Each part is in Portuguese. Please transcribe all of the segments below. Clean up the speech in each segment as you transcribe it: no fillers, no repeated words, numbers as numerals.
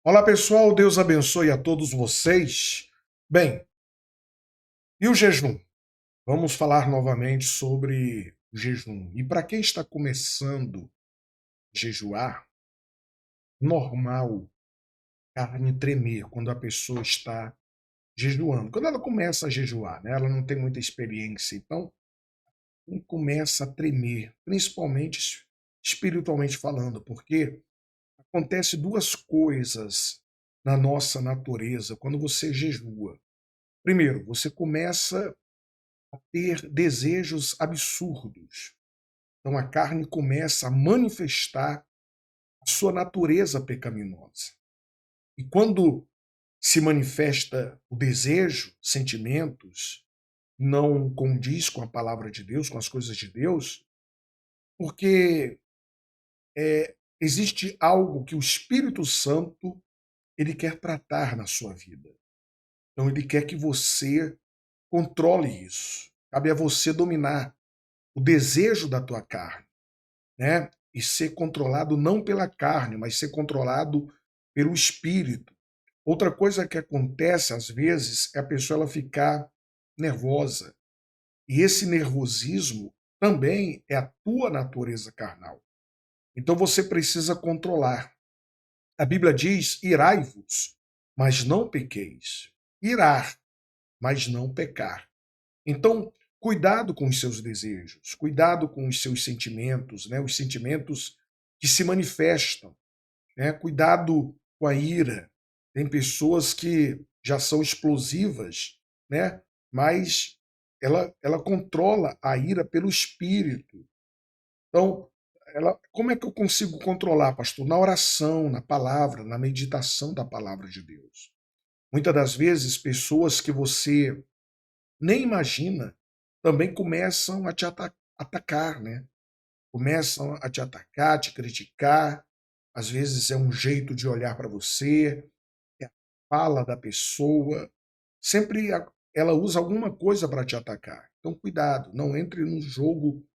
Olá pessoal, Deus abençoe a todos vocês. Bem, e o jejum? Vamos falar novamente sobre o jejum. E para quem está começando a jejuar, normal carne tremer quando a pessoa está jejuando. Quando ela começa a jejuar, né? Ela não tem muita experiência, então começa a tremer, principalmente espiritualmente falando, porque acontece duas coisas na nossa natureza quando você jejua. Primeiro, você começa a ter desejos absurdos. Então a carne começa a manifestar a sua natureza pecaminosa. E quando se manifesta o desejo, sentimentos, não condiz com a palavra de Deus, com as coisas de Deus, porque existe algo que o Espírito Santo ele quer tratar na sua vida. Então ele quer que você controle isso. Cabe a você dominar o desejo da tua carne, né? E ser controlado não pela carne, mas ser controlado pelo espírito. Outra coisa que acontece às vezes é a pessoa ela ficar nervosa. E esse nervosismo também é a tua natureza carnal. Então você precisa controlar. A Bíblia diz: irai-vos, mas não pequeis. Irar, mas não pecar. Então, cuidado com os seus desejos, cuidado com os seus sentimentos, né? Os sentimentos que se manifestam, né? Cuidado com a ira. Tem pessoas que já são explosivas, né? Mas ela controla a ira pelo espírito. Então, como é que eu consigo controlar, pastor? Na oração, na palavra, na meditação da palavra de Deus. Muitas das vezes, pessoas que você nem imagina, também começam a te atacar, né? Começam a te atacar, te criticar. Às vezes é um jeito de olhar para você, é a fala da pessoa. Sempre ela usa alguma coisa para te atacar. Então, cuidado, não entre no jogo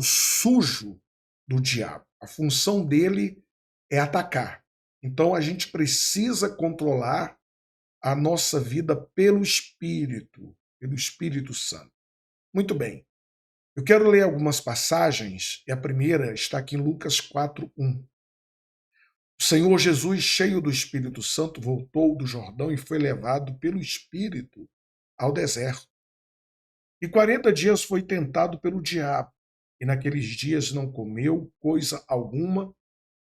sujo do diabo. A função dele é atacar. Então, a gente precisa controlar a nossa vida pelo Espírito Santo. Muito bem. Eu quero ler algumas passagens, e a primeira está aqui em Lucas 4:1. O Senhor Jesus, cheio do Espírito Santo, voltou do Jordão e foi levado pelo Espírito ao deserto. E 40 dias foi tentado pelo diabo, e naqueles dias não comeu coisa alguma,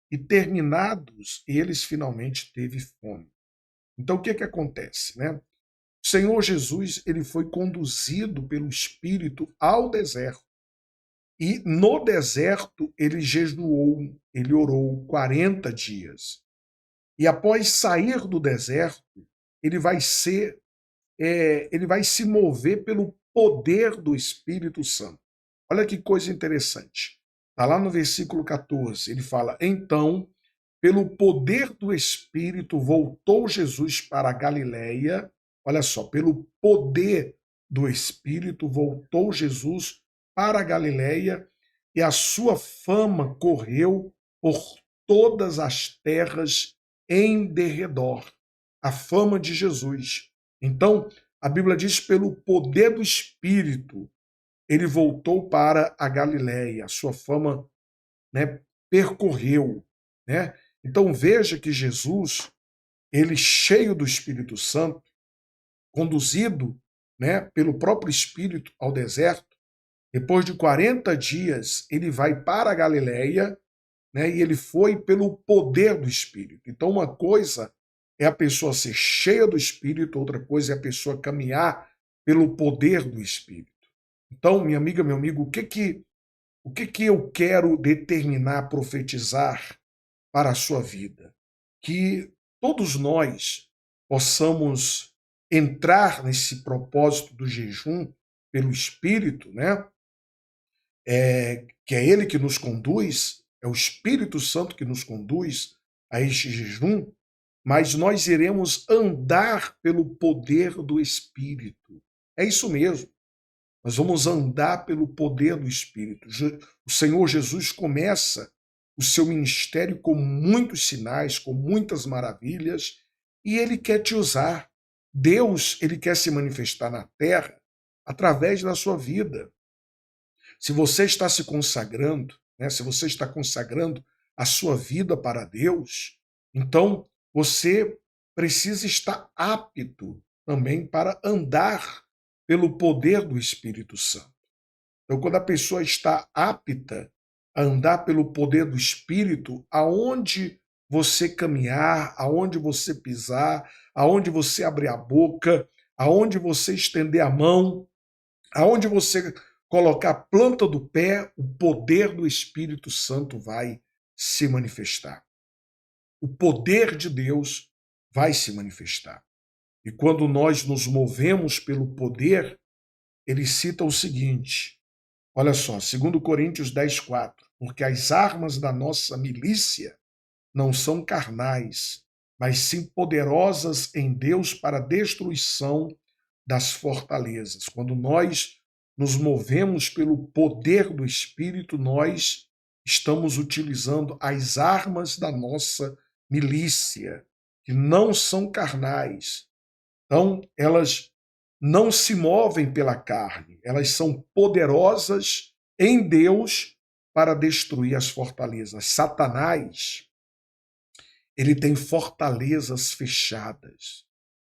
e terminados eles finalmente teve fome. Então o que que acontece, né? O Senhor Jesus, ele foi conduzido pelo Espírito ao deserto. E no deserto ele jejuou, ele orou 40 dias. E após sair do deserto, ele vai ser, ele vai se mover pelo poder do Espírito Santo. Olha que coisa interessante. Está lá no versículo 14, ele fala: Então, pelo poder do Espírito, voltou Jesus para a Galiléia. Olha só, pelo poder do Espírito, voltou Jesus para a Galiléia e a sua fama correu por todas as terras em derredor. A fama de Jesus. Então, a Bíblia diz: pelo poder do Espírito, ele voltou para a Galiléia. A sua fama, né, percorreu, né? Então veja que Jesus, ele cheio do Espírito Santo, conduzido, né, pelo próprio Espírito ao deserto, depois de 40 dias, ele vai para a Galileia, né, e ele foi pelo poder do Espírito. Então uma coisa é a pessoa ser cheia do Espírito, outra coisa é a pessoa caminhar pelo poder do Espírito. Então, minha amiga, meu amigo, o que que eu quero determinar, profetizar para a sua vida? Que todos nós possamos entrar nesse propósito do jejum pelo Espírito, né? Que é Ele que nos conduz, é o Espírito Santo que nos conduz a este jejum, mas nós iremos andar pelo poder do Espírito. É isso mesmo. Nós vamos andar pelo poder do Espírito. O Senhor Jesus começa o seu ministério com muitos sinais, com muitas maravilhas, e ele quer te usar. Deus, ele quer se manifestar na terra através da sua vida. Se você está se consagrando, né, se você está consagrando a sua vida para Deus, então você precisa estar apto também para andar pelo poder do Espírito Santo. Então, quando a pessoa está apta a andar pelo poder do Espírito, aonde você caminhar, aonde você pisar, aonde você abrir a boca, aonde você estender a mão, aonde você colocar a planta do pé, o poder do Espírito Santo vai se manifestar. O poder de Deus vai se manifestar. E quando nós nos movemos pelo poder, ele cita o seguinte, olha só, 2 Coríntios 10:4, porque as armas da nossa milícia não são carnais, mas sim poderosas em Deus para a destruição das fortalezas. Quando nós nos movemos pelo poder do Espírito, nós estamos utilizando as armas da nossa milícia, que não são carnais. Então, elas não se movem pela carne, elas são poderosas em Deus para destruir as fortalezas. Satanás, ele tem fortalezas fechadas,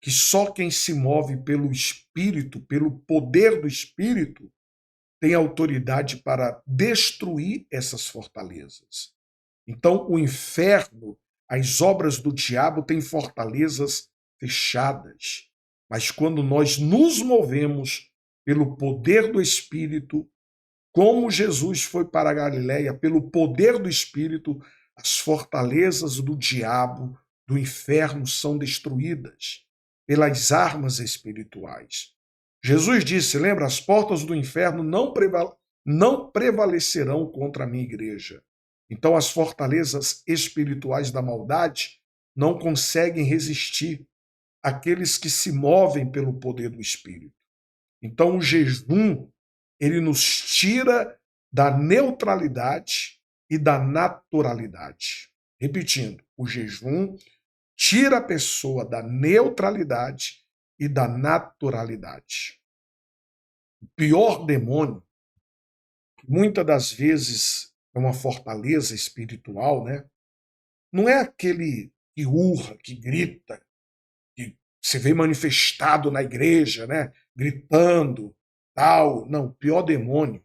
que só quem se move pelo Espírito, pelo poder do Espírito, tem autoridade para destruir essas fortalezas. Então, o inferno, as obras do diabo têm fortalezas fechadas. Mas quando nós nos movemos pelo poder do Espírito, como Jesus foi para a Galiléia, pelo poder do Espírito, as fortalezas do diabo, do inferno, são destruídas pelas armas espirituais. Jesus disse, lembra, as portas do inferno não prevalecerão contra a minha igreja. Então as fortalezas espirituais da maldade não conseguem resistir àqueles que se movem pelo poder do Espírito. Então o jejum, ele nos tira da neutralidade e da naturalidade. Repetindo, o jejum tira a pessoa da neutralidade e da naturalidade. O pior demônio, muitas das vezes é uma fortaleza espiritual, né? Não é aquele que urra, que grita, que se vê manifestado na igreja, né? Gritando, tal. Não, o pior demônio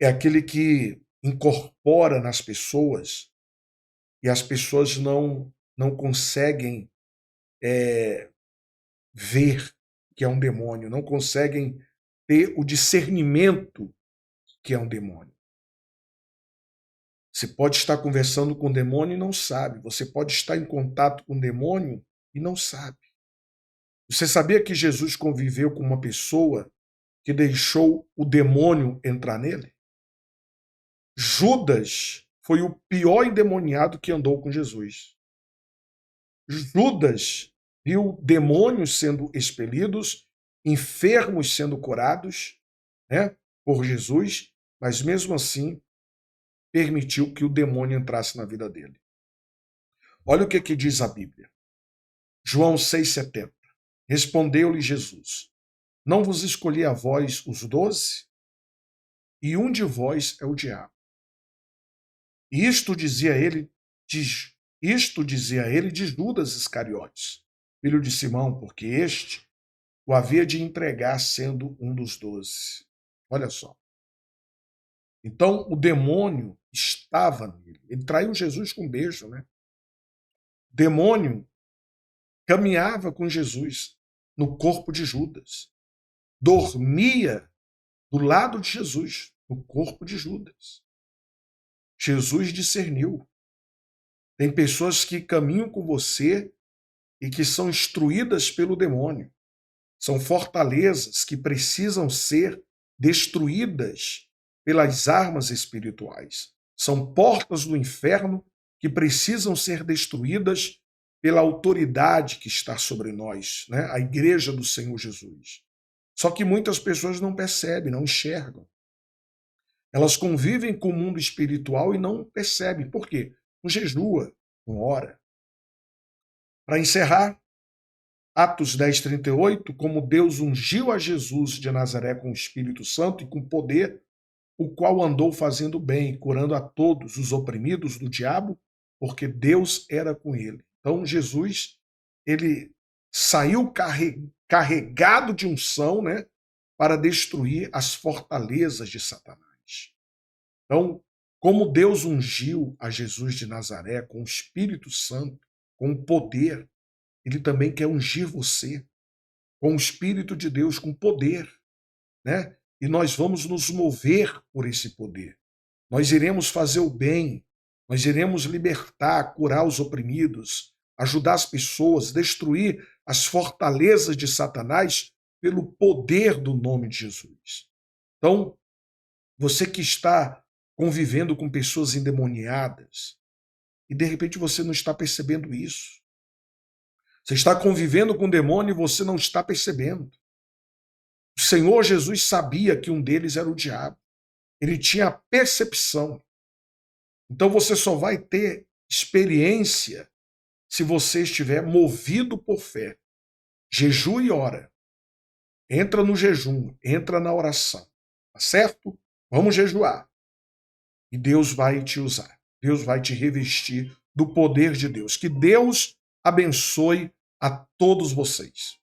é aquele que incorpora nas pessoas e as pessoas não conseguem ver que é um demônio, não conseguem ter o discernimento que é um demônio. Você pode estar conversando com o demônio e não sabe. Você pode estar em contato com o demônio e não sabe. Você sabia que Jesus conviveu com uma pessoa que deixou o demônio entrar nele? Judas foi o pior endemoniado que andou com Jesus. Judas viu demônios sendo expelidos, enfermos sendo curados, né, por Jesus, mas mesmo assim permitiu que o demônio entrasse na vida dele. Olha o que diz a Bíblia. João 6,70. Respondeu-lhe Jesus, não vos escolhi a vós os 12? E um de vós é o diabo. E isto dizia ele de Judas Iscariotes, filho de Simão, porque este o havia de entregar sendo um dos 12. Olha só. Então, o demônio estava nele. Ele traiu Jesus com um beijo, né? O demônio caminhava com Jesus no corpo de Judas. Dormia do lado de Jesus, no corpo de Judas. Jesus discerniu. Tem pessoas que caminham com você e que são instruídas pelo demônio. São fortalezas que precisam ser destruídas pelas armas espirituais. São portas do inferno que precisam ser destruídas pela autoridade que está sobre nós, né? A igreja do Senhor Jesus. Só que muitas pessoas não percebem, não enxergam. Elas convivem com o mundo espiritual e não percebem. Por quê? Não jejua, não ora. Para encerrar, Atos 10:38, como Deus ungiu a Jesus de Nazaré com o Espírito Santo e com poder, o qual andou fazendo bem, curando a todos os oprimidos do diabo, porque Deus era com ele. Então Jesus, ele saiu carregado de unção, né, para destruir as fortalezas de Satanás. Então, como Deus ungiu a Jesus de Nazaré com o Espírito Santo, com o poder, ele também quer ungir você com o Espírito de Deus, com poder, né? E nós vamos nos mover por esse poder. Nós iremos fazer o bem, nós iremos libertar, curar os oprimidos, ajudar as pessoas, destruir as fortalezas de Satanás pelo poder do nome de Jesus. Então, você que está convivendo com pessoas endemoniadas e de repente você não está percebendo isso. Você está convivendo com o demônio e você não está percebendo. O Senhor Jesus sabia que um deles era o diabo. Ele tinha a percepção. Então você só vai ter experiência se você estiver movido por fé. Jejum e ora. Entra no jejum, entra na oração. Tá certo? Vamos jejuar. E Deus vai te usar. Deus vai te revestir do poder de Deus. Que Deus abençoe a todos vocês.